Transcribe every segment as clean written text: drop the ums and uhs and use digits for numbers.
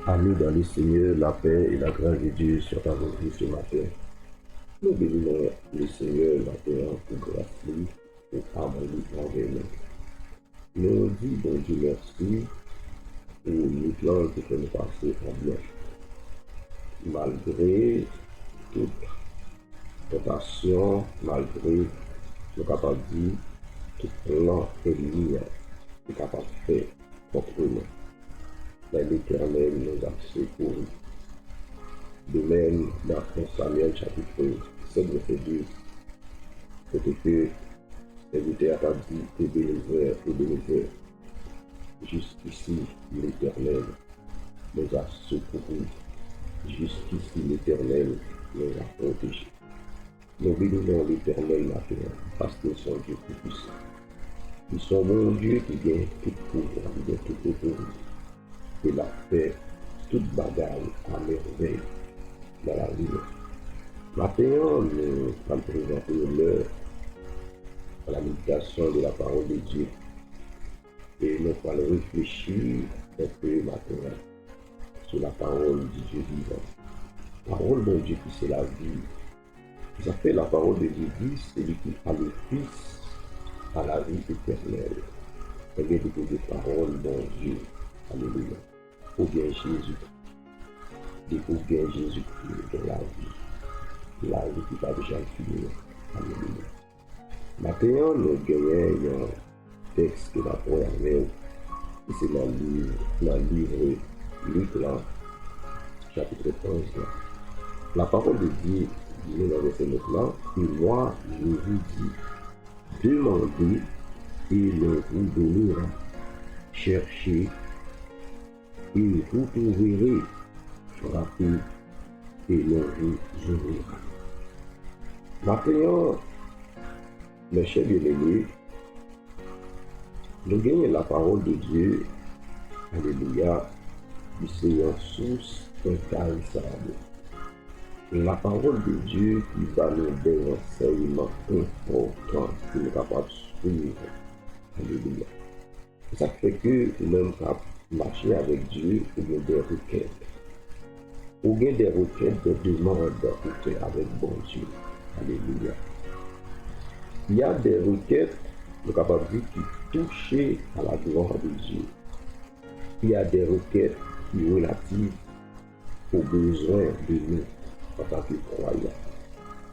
À nous dans le Seigneur, la paix et la grâce de Dieu sur ta vie ce matin. Nous bénissons le Seigneur maintenant pour grâce lui, pour amour envers nous. Nous disons bon Dieu merci pour le plan que nous passer en bien. Malgré toute tentation, malgré, nous capable de dire, tout plan ennemi est capable de faire contre nous. Mais l'Éternel nous a secourus. De même, dans 1 Samuel chapitre 7, verset 2, c'est que l'invité a dit Ebenezer, jusqu'ici l'Éternel nous a secourus, jusqu'ici l'Éternel nous a protégés. Nous bénissons l'Éternel maintenant parce qu'ils sont Dieu tout-puissant. Ils sont mon Dieu qui gagne tout pouvoir, qui gagne toute autorité. Il a fait toute bagaille à merveille dans la vie. Maintenant, nous allons présenter l'heure à la méditation de la parole de Dieu. Et nous allons réfléchir un peu maintenant sur la parole de Dieu vivant. La parole de Dieu qui c'est la vie. Ça fait la parole de Dieu dit, celui qui a le Fils à la vie éternelle. Et bien de parole de Dieu. Alléluia. Ou bien Jésus. Et ou bien Jésus-Christ dans la vie qui va déjà finir. Alléluia. Maintenant, nous gagnons un texte que la première avec, et c'est dans le livre Luc, là, chapitre 11. Là. La parole de Dieu dit dans le verset 9 là, et moi, je vous dis, demandez et l'on vous donnera, cherchez et vous trouverez, frappez et l'on vous ouvrira. Maintenant, mes chers bien-aimés, nous gagnons la parole de Dieu, alléluia, du Seigneur source intarissable. La parole de Dieu qui va nous donner un enseignement important que nous sommes capables de suivre. Alléluia. Ça fait que nous sommes marcher avec Dieu ou bien des requêtes. Ou bien des requêtes, des demandes pour faire avec bon Dieu. Alléluia. Il y a des requêtes, nous sommes capables de dire, qui touchent à la gloire de Dieu. Il y a des requêtes qui sont relatives aux besoins de nous en tant que croyants.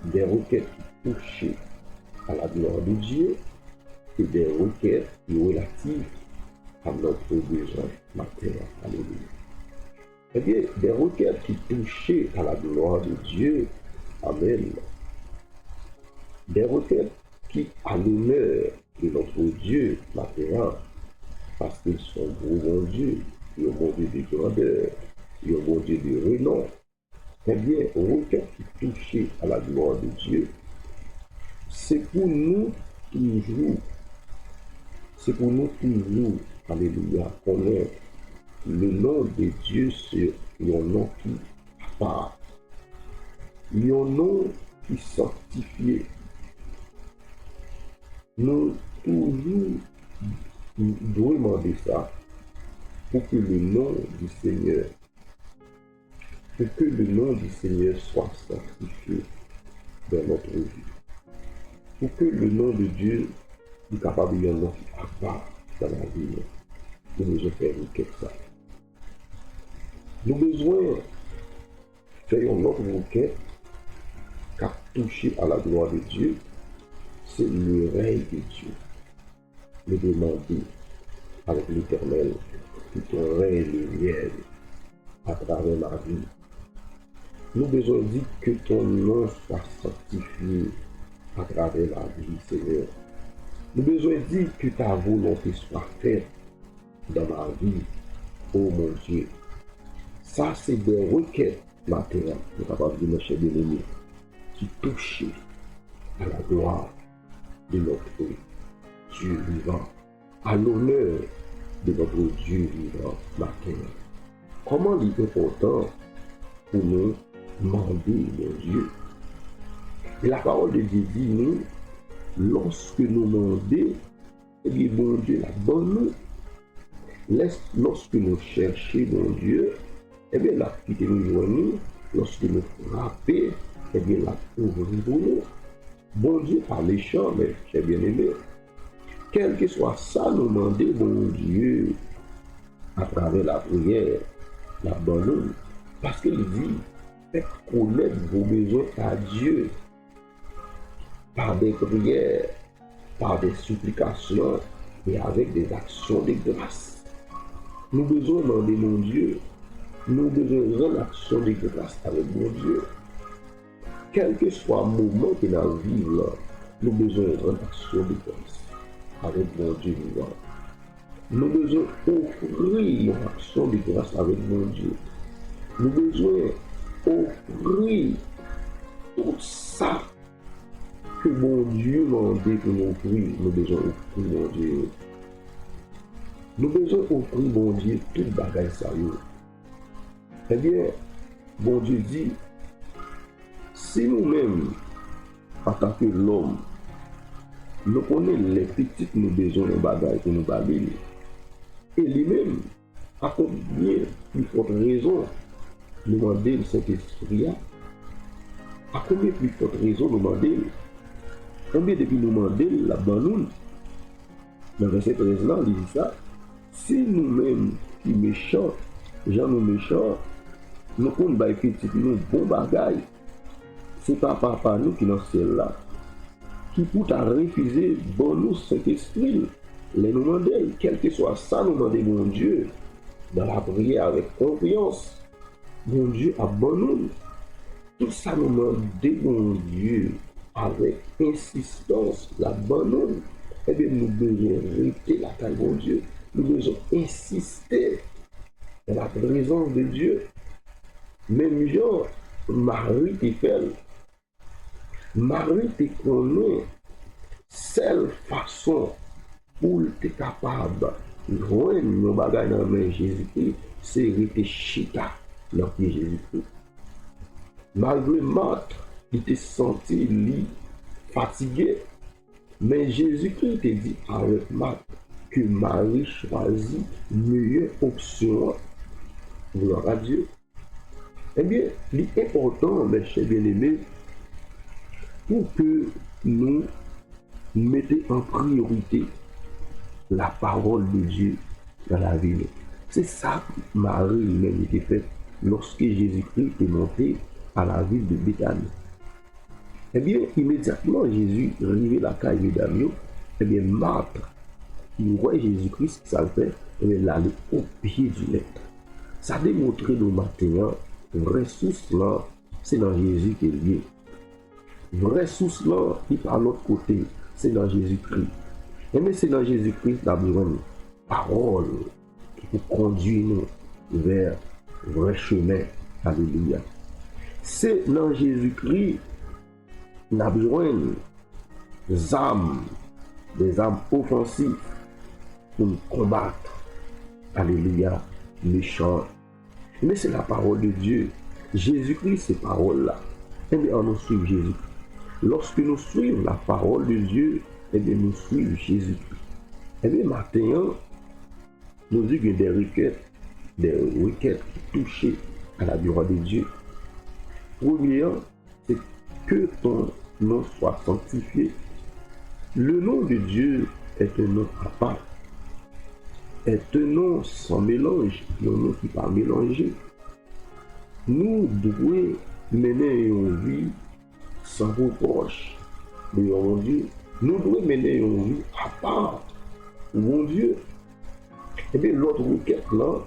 Des requêtes qui touchent à la gloire de Dieu et des requêtes qui sont relatives à notre besoin matériel. Alléluia. Eh bien, des requêtes qui touchent à la gloire de Dieu, amen. Des requêtes qui à l'honneur de notre Dieu matériel, parce qu'ils sont bon Dieu, ils ont bon Dieu de grandeur, ils ont bon Dieu de renom. Eh bien, requêtes qui touchent à la gloire de Dieu, c'est pour nous toujours, alléluia, connaître le nom de Dieu sur un nom qui part, un nom qui sanctifié. Nous toujours devons demander ça pour que le nom du Seigneur, soit sanctifié dans notre vie. Pour que le nom de Dieu soit capable de nous avoir dans la vie. Nous devons faire une quête ça. Nous avons besoin de faire une autre requête qui a touché à la gloire de Dieu. C'est le règne de Dieu. Nous demander avec l'Éternel que ton règne lumière à travers ma vie. Nous devons dire que ton nom soit sanctifié à travers la vie, Seigneur. Nous devons dire que ta volonté soit faite dans ma vie, oh mon Dieu. Ça, c'est des requêtes matérielles, nous sommes capables de nos chers bien-aimés, qui touchent à la gloire de notre Dieu vivant, à l'honneur de notre Dieu vivant matériel. Comment il est important pour nous demander, mon Dieu. Et la parole de Dieu dit, nous, lorsque nous demandons, eh bien, mon Dieu, la bonne nous. Lorsque nous cherchons, mon Dieu, eh bien, la qui te nous joignent, lorsque nous frappons, eh bien, la ouvre pour nous. Bon Dieu, par les champs, mais j'ai bien aimé. Quel que soit ça, nous demander, bon Dieu, à travers la prière, la bonne, parce qu'il dit, faites connaître vos besoins à Dieu par des prières, par des supplications et avec des actions de grâce. Nous devons demander mon Dieu, nous devons rendre l'action de grâce avec mon Dieu. Quel que soit le moment que nous vivons, nous devons rendre l'action de grâce avec mon Dieu vivant. Nous devons offrir l'action de grâce avec mon Dieu. Nous devons offrir tout ça que mon Dieu m'a dit pour nous offrir. Nous devons offrir mon Dieu. Nous devons offrir mon Dieu tout bagage sérieux. Eh bien, bon Dieu dit, si nous-mêmes, en tant que l'homme, nous connaissons les petites nous besoins de bagages pour nous bailler, et lui-même, à combien plus forte raison, nous demander le Saint-Esprit, à combien plus forte raison nous demander, combien depuis nous demander la bonne, dans le verset 13 là, il dit ça, si nous-mêmes qui méchants, gens nous méchants, nous connaissons les petites nous bon bagages, c'est pas papa nous qui dans ce ciel là, qui pour t'a refusé bon nous Saint-Esprit, les nous demander, quel que soit ça, nous demander mon Dieu, dans la prière avec confiance, mon Dieu a bon nous. Tout ça nous demander mon Dieu avec insistance, la bonne nous. Eh bien, nous devons rester la taille de mon Dieu. Nous devons insister dans la présence de Dieu. Même genre, Marie te fait. Marie te connaît seule façon pour être capable de joindre nos bagages dans la main de Jésus-Christ, c'est rester chita dans le pied de Jésus-Christ. Malgré Marthe, il était senti fatigué, mais Jésus-Christ te dit avec Marthe que Marie choisit une meilleure option. Gloire à Dieu. Eh bien, l'important, mes chers bien-aimés, pour que nous mettions en priorité la parole de Dieu dans la vie. C'est ça que Marie même était faite lorsque Jésus-Christ est monté à la ville de Béthanie. Eh bien, immédiatement, Jésus arrivé la caille de Damien, eh bien, Marthe, qui voit Jésus-Christ, ça le fait, eh bien, il allait au pied du lettre. Ça démontre le matin, vraie source là, c'est dans Jésus qui est lié. Vraie source là, qui par l'autre côté, c'est dans Jésus-Christ. Mais c'est dans Jésus-Christ la bonne parole qui peut conduire nous vers le vrai chemin. Alléluia. C'est dans Jésus-Christ la besoin des âmes offensives pour nous combattre. Alléluia. Méchants. Mais c'est la parole de Dieu. Jésus-Christ, ces paroles-là. Eh bien, on nous suit Jésus-Christ. Lorsque nous suivons la parole de Dieu, eh bien, nous suivons Jésus-Christ. Eh bien, maintenant, nous disons qu'il y a des requêtes qui touchent à la gloire de Dieu. Premièrement, c'est que ton nom soit sanctifié. Le nom de Dieu est un nom à part. Est un nom sans mélange, un nom qui n'est pas mélangé. Nous devons mener une vie sans reproche de mon Dieu. Nous devons mener une vie à part, mon Dieu. Et bien, l'autre requête là,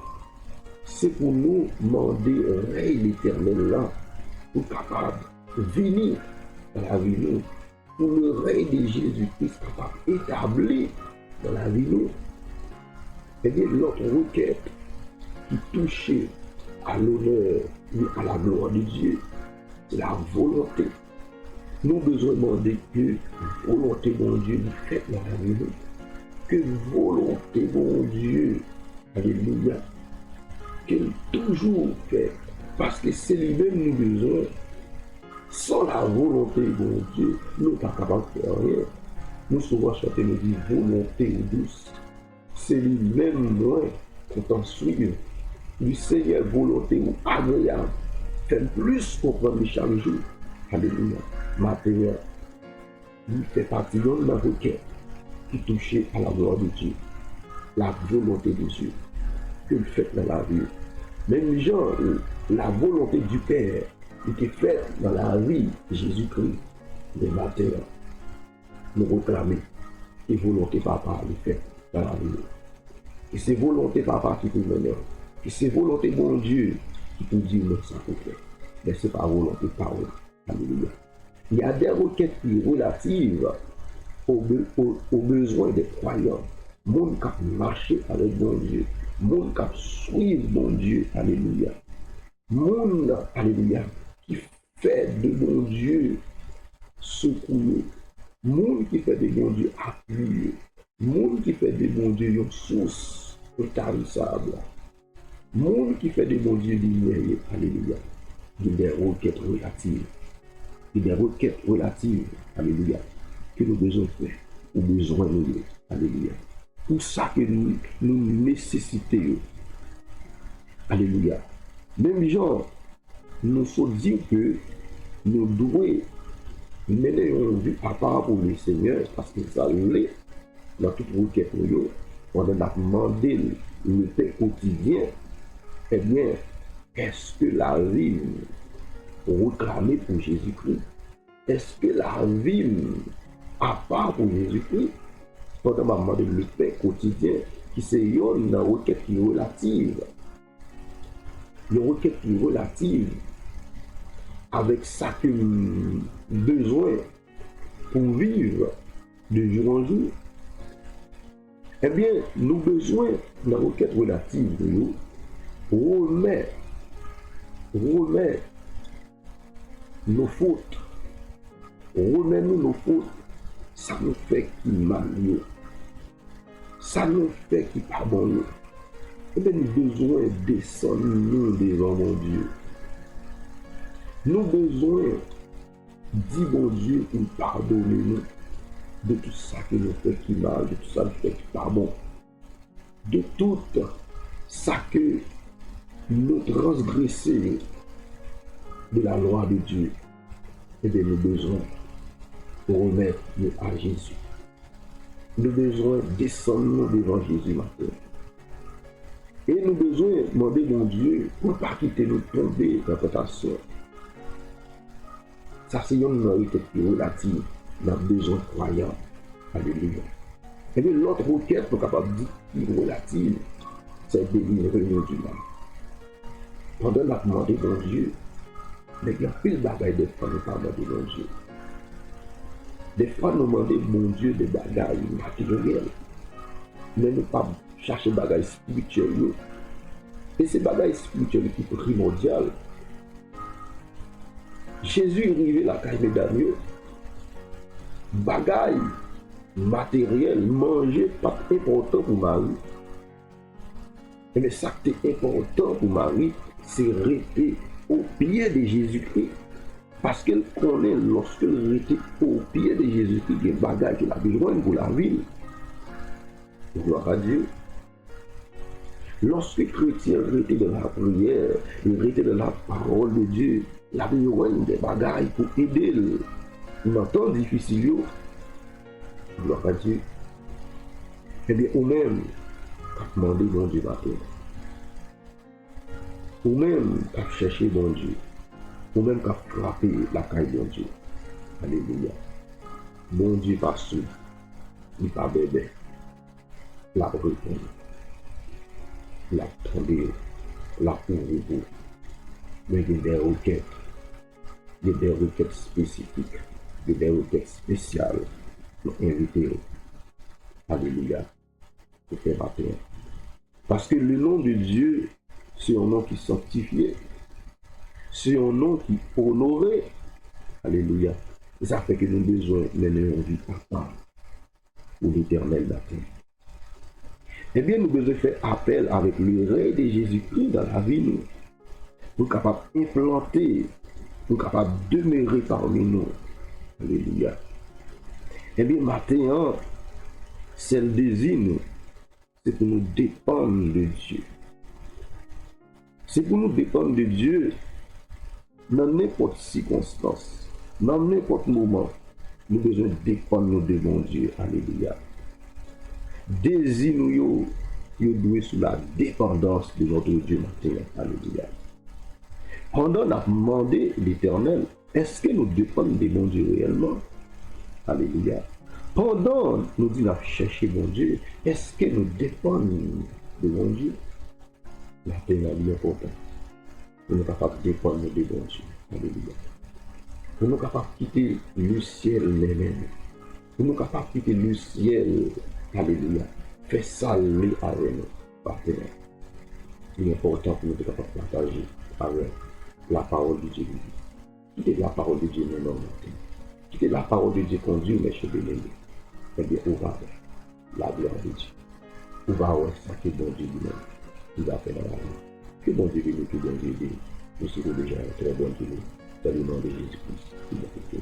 c'est pour nous demander règne l'éternel là, pour capable de venir dans la vie nous, pour le règne de Jésus-Christ capable d'établir dans la vie nous. Et bien, l'autre requête qui touchait à l'honneur et à la gloire de Dieu, c'est la volonté. Nous devons demander que volonté de mon Dieu nous faite dans la vie. Que volonté de mon Dieu, alléluia, qu'elle toujours fait. Parce que c'est lui-même nous besoin. Sans la volonté de mon Dieu, nous ne sommes pas capables de faire rien. Nous souvent chanter nous dire volonté douce. C'est lui-même moins qu'on t'en suive. du Seigneur, volonté ou agréable, fait plus comprendre chaque jour. Alléluia. Matin, il fait partie de la requête qui touche à la gloire de Dieu, la volonté de Dieu, que le fait dans la vie. Même genre, la volonté du Père qui est faite dans la vie de Jésus-Christ, le matin, nous réclamer. Et volonté papa le fait dans la vie. Et c'est volonté papa qui peut mener. Et c'est volonté bon Dieu qui peut dire non, ça peut faire. Mais ce n'est pas volonté parole. Alléluia. Il y a des requêtes qui sont relatives aux besoins des croyants. Monde qui a marché avec bon Dieu. Monde qui a suivi bon Dieu. Alléluia. Monde, alléluia, qui fait de bon Dieu secours. Monde qui fait de bon Dieu appui. Monde qui fait de bon Dieu une source intarissable. Monde qui fait de bon Dieu lumière. Alléluia. Il y a des requêtes relatives. Il y a des requêtes relatives. Alléluia. Que nous devons faire. Ou besoin de nous. Alléluia. Pour ça que nous nécessitons. Alléluia. Même genre, nous faut dire que nous devons mener une vie à part pour le Seigneur parce que ça l'est dans toute requête. On a demandé le pain quotidien. Eh bien, est-ce que la vie réclamée pour Jésus-Christ? Est-ce que la vie à part pour Jésus-Christ? On a demandé le pain quotidien qui c'est une requête qui est relative. Une requête qui est relative avec ça que nous besoin pour vivre de jour en jour. Eh bien, nous besoin de la requête relative de nous remettre nos fautes, remettre nos fautes, ça nous fait qui mal, ça nous fait qui pas bon. Eh bien, nous besoin de descendre nous devant mon Dieu. Nous besoin dire bon Dieu pour pardonner nous de tout ça que nous fait qui mal, de tout ça qui fait qui pas bon, de tout ça que nous transgressons de la loi de Dieu. Et bien, nous besoin de remettre à Jésus. Nous besoin de descendre devant Jésus matin. Et nous besoin de demander mon Dieu pour ne pas quitter nous tomber dans la tentation. Ça, c'est une requête relative dans le besoin croyant. Alléluia. Et bien, l'autre requête, pour capable de dire relative, c'est délivrer nous du mal. Pendant la demande de mon Dieu, mais il y a plus de bagailles des fois nous pas demander mon Dieu. Des fois, nous demandons mon Dieu des bagailles matérielles, mais nous pas chercher des bagailles spirituelles. Et ces bagailles spirituelles qui sont primordiales. Jésus est arrivé à la caille de Daniel. Bagaille matériel, manger, pas important pour Marie. Mais ça qui est important pour Marie, c'est rester au pied de Jésus-Christ. Parce qu'elle connaît, lorsqu'elle était au pied de Jésus-Christ, des bagages qu'elle a besoin pour la vie. Gloire à Dieu. Lorsque le chrétien était dans la prière, il était dans la parole de Dieu, il a besoin des bagages pour aider dans un temps difficile. Gloire à Dieu. Eh bien, ou même, à demander mon Dieu matin. Ou même, à chercher mon Dieu. Ou même qu'à frapper la caille de Dieu. Alléluia. Bon Dieu pas sous, il pas bébé. La répondre. La tomber. La ouvrir. Mais il y a des requêtes. Il y a des requêtes spécifiques. Il y a des requêtes spéciales pour inviter. Alléluia. Pour faire matin. Parce que le nom de Dieu, c'est un nom qui est sanctifié. C'est un nom qui est honoré. Alléluia. Et ça fait que nous avons besoin de mener une vie à part pour l'éternel matin. Eh bien, nous devons faire appel avec le règne de Jésus-Christ dans la vie, nous. Pour capable d'implanter, pour capable de demeurer parmi nous. Alléluia. Eh bien, matin, c'est le désir, nous. C'est pour nous dépendre de Dieu. C'est pour nous dépendre de Dieu dans n'importe circonstance, dans n'importe moment. Nous devons dépendre de mon Dieu. Alléluia. Désir nous doit sous la dépendance de notre Dieu matin. Alléluia. Pendant qu'on a demandé l'Éternel, est-ce que nous dépendons de mon Dieu réellement? Alléluia. Pendant nous disons chercher mon Dieu, est-ce que nous dépendons de mon Dieu? La paix est importante. Nous sommes capables de dépendre de mon Dieu. Alléluia. Nous sommes capables de quitter le ciel lui-même. Nous sommes capables de quitter le ciel. Alléluia. Faire saler avec nous. Partenaire. Il est important pour nous de capables de partager avec la parole de Dieu. Quitter la parole de Dieu maintenant. Quitter la parole de Dieu conduit mes cheveux bien. Eh bien, on va faire la gloire de Dieu. On va voir ça que bon Dieu lui-même il va faire dans la vie. Que bon Dieu bénisse, que bon Dieu bénisse. Nous serons déjà un très bon Dieu. Dans le nom de Jésus-Christ, il va faire